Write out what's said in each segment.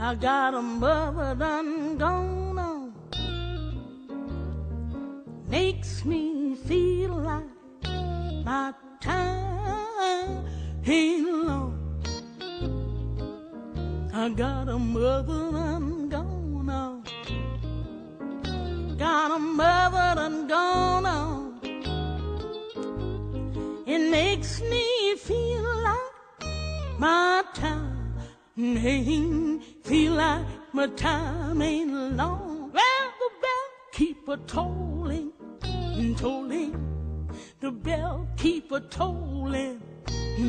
I got a mother done gone on. Makes me feel like my time ain't long. I got a mother done gone on. Got a mother done gone on. It makes me feel like my time ain't feel like my time ain't long. Well, the bell keep a tolling, tolling. The bell keep a tolling,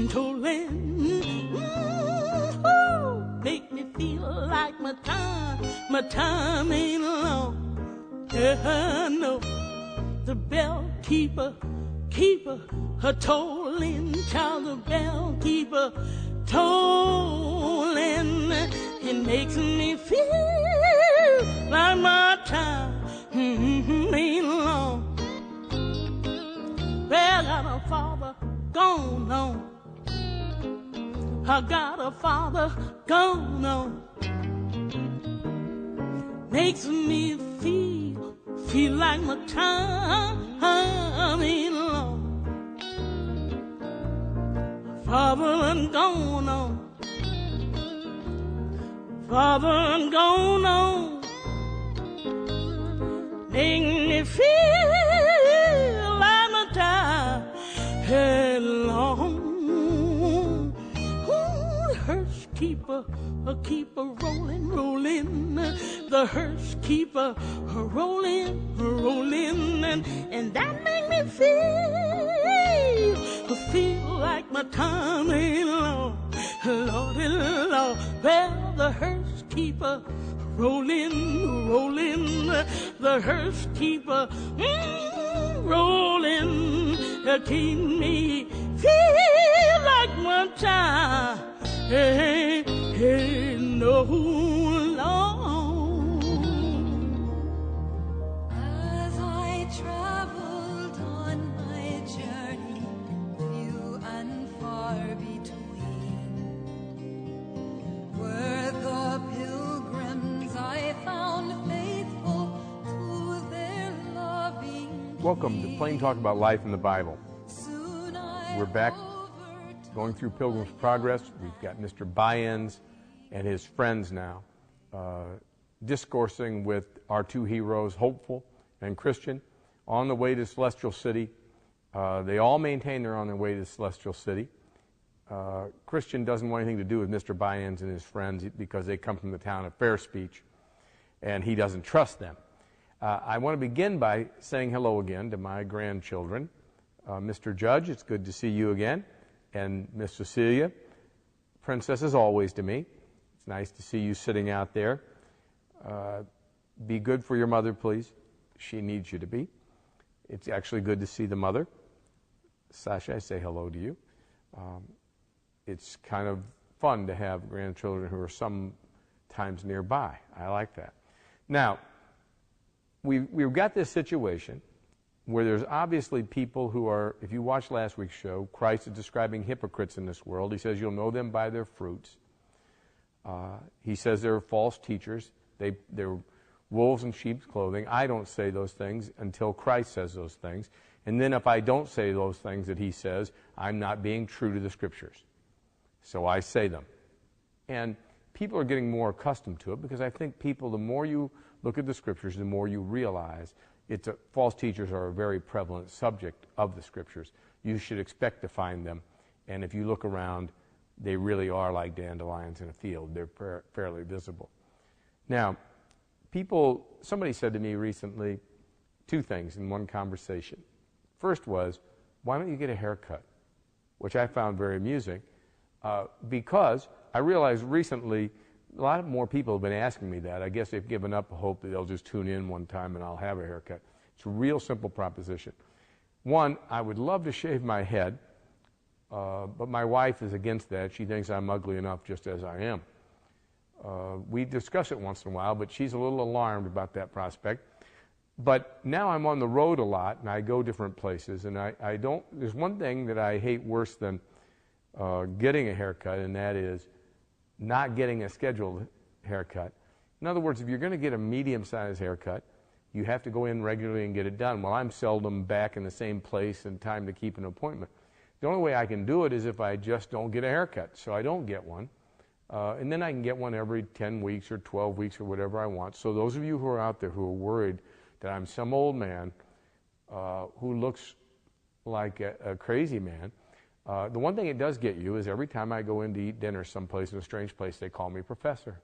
tolling. Make me feel like my time ain't long. Yeah, no, the bell keeper, a tolling, child, the bell keeper, tolling. It makes me feel like my time ain't long. Well, I got a father gone on. I got a father gone on. Makes me feel like my time ain't long. Father and gone on. Father and gone on. Make me feel like my time ain't long. Hearse keeper, keep a rolling, rolling. The hearse keeper, rolling, rolling, and that make me feel like my time ain't long. Lordy, Lord, well, the hearse keeper, rolling, rolling. The hearse keeper, rolling, keep me feel like my time ain't no long. As I traveled on my journey, few and far between, were the pilgrims I found faithful to their loving. Welcome to Plain Talk About Life in the Bible. We're back going through Pilgrim's Progress. We've got Mr. Bayans and his friends now discoursing with our two heroes, Hopeful and Christian, on the way to Celestial City. They all maintain they're on their way to Celestial City. Christian doesn't want anything to do with Mr. Bayans and his friends because they come from the town of Fair Speech, and he doesn't trust them. I want to begin by saying hello again to my grandchildren. Mr. Judge, it's good to see you again. And Miss Cecilia, princess as always to me. It's nice to see you sitting out there. Be good for your mother, please. She needs you to be. It's actually good to see the mother. Sasha, I say hello to you. It's kind of fun to have grandchildren who are sometimes nearby. I like that. Now, we've got this situation where there's obviously people who are, if you watched last week's show, Christ is describing hypocrites in this world. He says you'll know them by their fruits. He says they're false teachers. They're wolves in sheep's clothing. I don't say those things until Christ says those things. And then if I don't say those things that he says, I'm not being true to the Scriptures. So I say them. And people are getting more accustomed to it because I think people, the more you look at the Scriptures, the more you realize false teachers are a very prevalent subject of the Scriptures. You should expect to find them. And if you look around, they really are like dandelions in a field. They're fairly visible. Now, somebody said to me recently two things in one conversation. First was, why don't you get a haircut? Which I found very amusing because I realized recently a lot more people have been asking me that. I guess they've given up hope that they'll just tune in one time and I'll have a haircut. It's a real simple proposition. One, I would love to shave my head, but my wife is against that. She thinks I'm ugly enough just as I am. We discuss it once in a while, but she's a little alarmed about that prospect. But now I'm on the road a lot, and I go different places, and there's one thing that I hate worse than getting a haircut, and that is not getting a scheduled haircut. In other words, if you're going to get a medium-sized haircut, you have to go in regularly and get it done. Well, I'm seldom back in the same place in time to keep an appointment. The only way I can do it is if I just don't get a haircut, so I don't get one. And then I can get one every 10 weeks or 12 weeks or whatever I want. So those of you who are out there who are worried that I'm some old man who looks like a crazy man, the one thing it does get you is every time I go in to eat dinner someplace in a strange place, they call me professor.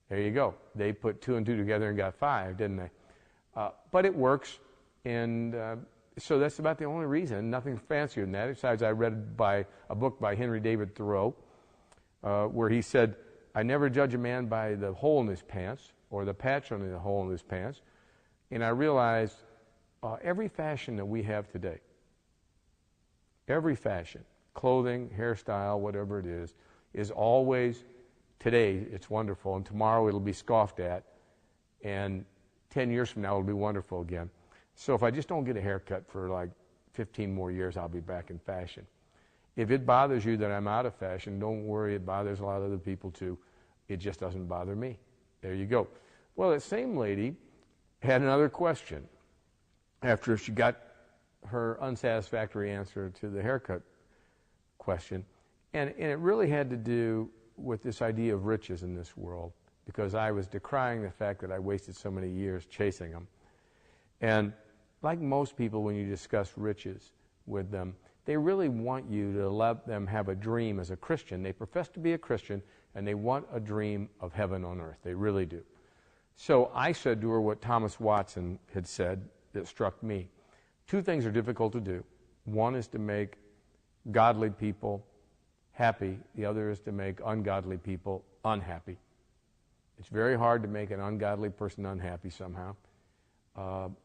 There you go. They put 2 and 2 together and got 5, didn't they? But it works, and so that's about the only reason. Nothing fancier than that. Besides, I read a book by Henry David Thoreau where he said, I never judge a man by the hole in his pants or the patch on the hole in his pants. And I realized every fashion that we have today, every fashion, clothing, hairstyle, whatever it is always, today it's wonderful, and tomorrow it'll be scoffed at, and 10 years from now it'll be wonderful again. So if I just don't get a haircut for like 15 more years, I'll be back in fashion. If it bothers you that I'm out of fashion, don't worry, it bothers a lot of other people too. It just doesn't bother me. There you go. Well, that same lady had another question after she got her unsatisfactory answer to the haircut question. And it really had to do with this idea of riches in this world, because I was decrying the fact that I wasted so many years chasing them. And like most people, when you discuss riches with them, they really want you to let them have a dream as a Christian. They profess to be a Christian, and they want a dream of heaven on earth. They really do. So I said to her what Thomas Watson had said that struck me. 2 things are difficult to do. One is to make godly people happy. The other is to make ungodly people unhappy. It's very hard to make an ungodly person unhappy somehow.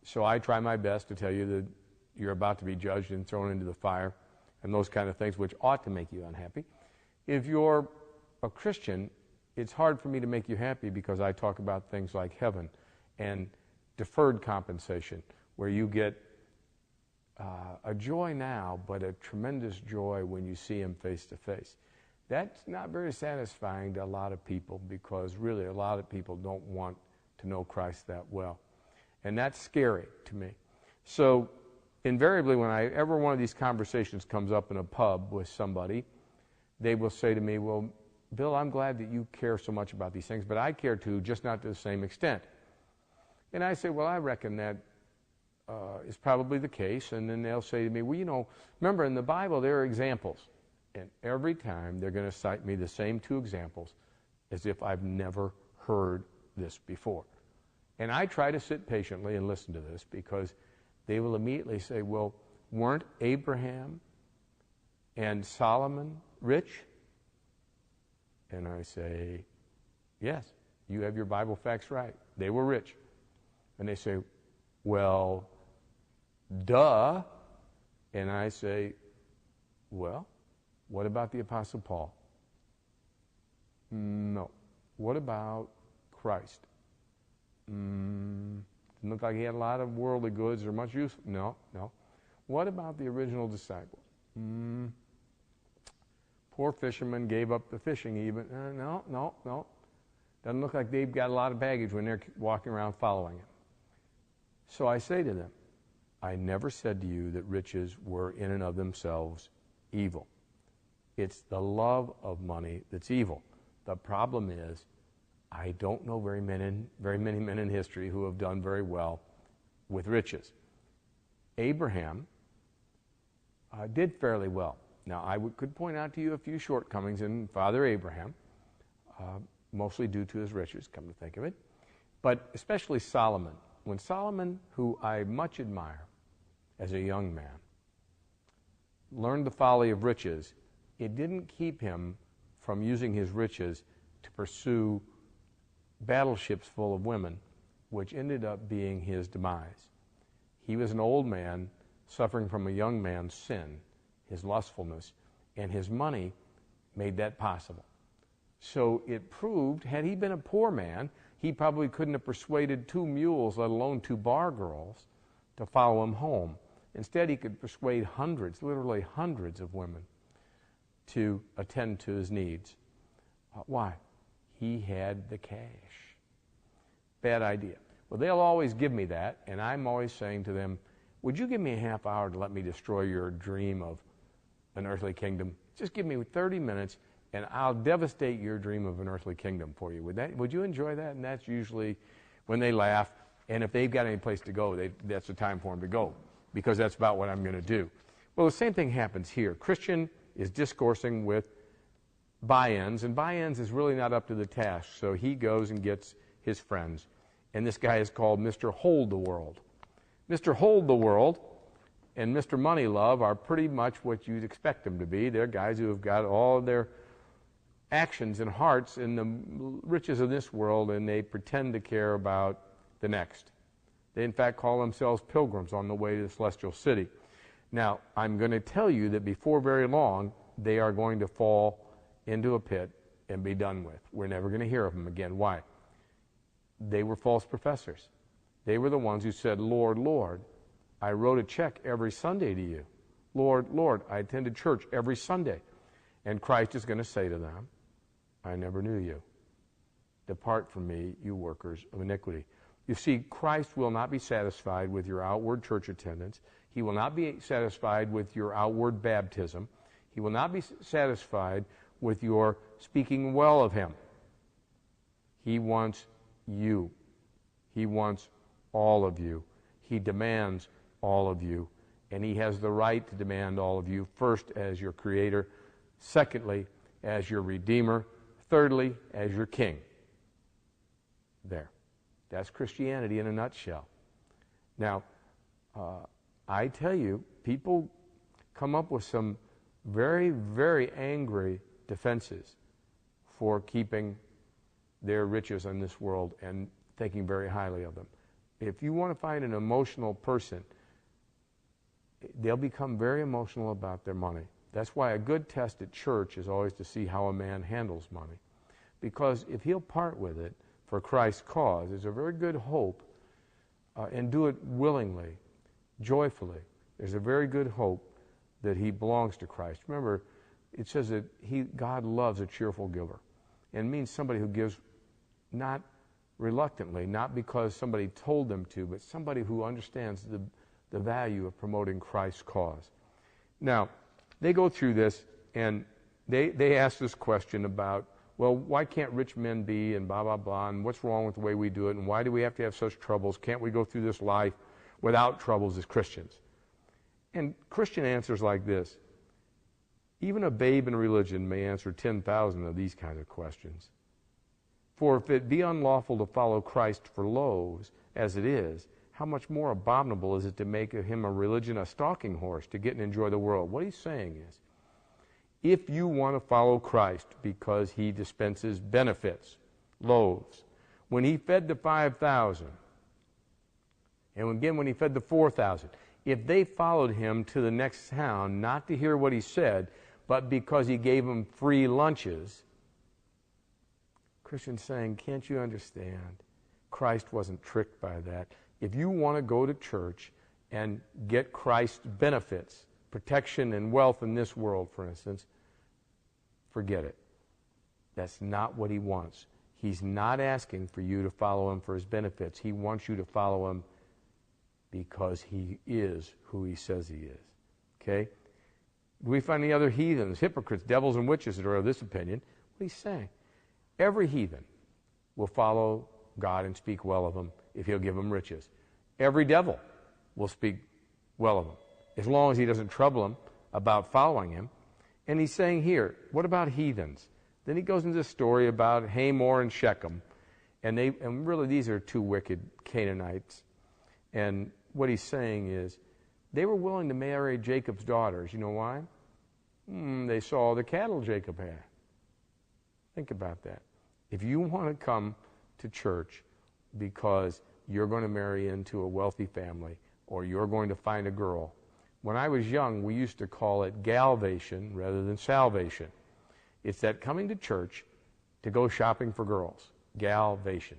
So I try my best to tell you that you're about to be judged and thrown into the fire and those kind of things which ought to make you unhappy. If you're a Christian, it's hard for me to make you happy because I talk about things like heaven and deferred compensation, where you get a joy now, but a tremendous joy when you see him face to face. That's not very satisfying to a lot of people, because really a lot of people don't want to know Christ that well. And that's scary to me. So invariably, whenever one of these conversations comes up in a pub with somebody, they will say to me, well, Bill, I'm glad that you care so much about these things, but I care too, just not to the same extent. And I say, well, I reckon that is probably the case. And then they'll say to me, well, you know, remember in the Bible there are examples. And every time they're going to cite me the same 2 examples as if I've never heard this before. And I try to sit patiently and listen to this, because they will immediately say, well, weren't Abraham and Solomon rich? And I say, yes, you have your Bible facts right. They were rich. And they say, well, duh. And I say, well, what about the Apostle Paul? No. What about Christ? Didn't look like he had a lot of worldly goods or much use. No. What about the original disciples? Poor fishermen gave up the fishing even. No. Doesn't look like they've got a lot of baggage when they're walking around following him. So I say to them, I never said to you that riches were in and of themselves evil. It's the love of money that's evil. The problem is, I don't know very many men in history who have done very well with riches. Abraham did fairly well. Now, I could point out to you a few shortcomings in Father Abraham, mostly due to his riches, come to think of it, but especially Solomon. When Solomon, who I much admire as a young man, learned the folly of riches, it didn't keep him from using his riches to pursue battleships full of women, which ended up being his demise. He was an old man suffering from a young man's sin, his lustfulness, and his money made that possible. So it proved, had he been a poor man, he probably couldn't have persuaded 2 mules, let alone 2 bar girls, to follow him home. Instead, he could persuade hundreds, literally hundreds of women to attend to his needs. Why? he had the cash. Bad idea. Well, they'll always give me that, and I'm always saying to them, would you give me a half hour to let me destroy your dream of an earthly kingdom? Just give me 30 minutes, and I'll devastate your dream of an earthly kingdom for you. Would you enjoy that? And that's usually when they laugh, and if they've got any place to go, that's the time for them to go, because that's about what I'm going to do. Well, the same thing happens here. Christian is discoursing with buy-ins, and buy-ins is really not up to the task, so he goes and gets his friends. And this guy is called Mr. Hold the World. Mr. Hold the World and Mr. Money Love are pretty much what you'd expect them to be. They're guys who have got all of their actions and hearts in the riches of this world, and they pretend to care about the next. They, in fact, call themselves pilgrims on the way to the celestial city. Now, I'm going to tell you that before very long, they are going to fall into a pit and be done with. We're never going to hear of them again. Why? They were false professors. They were the ones who said, Lord, Lord, I wrote a check every Sunday to you. Lord, Lord, I attended church every Sunday. And Christ is going to say to them, I never knew you. Depart from me, you workers of iniquity. You see, Christ will not be satisfied with your outward church attendance. He will not be satisfied with your outward baptism. He will not be satisfied with your speaking well of him. He wants you. He wants all of you. He demands all of you. And he has the right to demand all of you, first as your creator, secondly as your redeemer, thirdly as your king. There. That's Christianity in a nutshell. Now, I tell you, people come up with some very, very angry defenses for keeping their riches in this world and thinking very highly of them. If you want to find an emotional person, they'll become very emotional about their money. That's why a good test at church is always to see how a man handles money. Because if he'll part with it for Christ's cause, there's a very good hope, and do it willingly, joyfully. There's a very good hope that he belongs to Christ. Remember, it says that God loves a cheerful giver. And it means somebody who gives not reluctantly, not because somebody told them to, but somebody who understands the value of promoting Christ's cause. Now, they go through this, and they ask this question about, well, why can't rich men be, and blah, blah, blah, and what's wrong with the way we do it, and why do we have to have such troubles? Can't we go through this life without troubles as Christians? And Christian answers like this. Even a babe in religion may answer 10,000 of these kinds of questions. For if it be unlawful to follow Christ for loaves, as it is, how much more abominable is it to make him a religion a stalking horse to get and enjoy the world? What he's saying is, if you want to follow Christ because he dispenses benefits, loaves, when he fed the 5,000, and again when he fed the 4,000, if they followed him to the next town, not to hear what he said, but because he gave them free lunches, Christian's saying, can't you understand? Christ wasn't tricked by that. If you want to go to church and get Christ's benefits, protection and wealth in this world, for instance, forget it. That's not what he wants. He's not asking for you to follow him for his benefits. He wants you to follow him because he is who he says he is. Okay? We find the other heathens, hypocrites, devils, and witches that are of this opinion. What he's saying, every heathen will follow God and speak well of him if he'll give him riches. Every devil will speak well of him, as long as he doesn't trouble him about following him. And he's saying here, what about heathens? Then he goes into this story about Hamor and Shechem. And really these are two wicked Canaanites. And what he's saying is, they were willing to marry Jacob's daughters. You know why? They saw the cattle Jacob had. Think about that. If you want to come to church because you're going to marry into a wealthy family or you're going to find a girl, when I was young, we used to call it galvation rather than salvation. It's that coming to church to go shopping for girls. Galvation.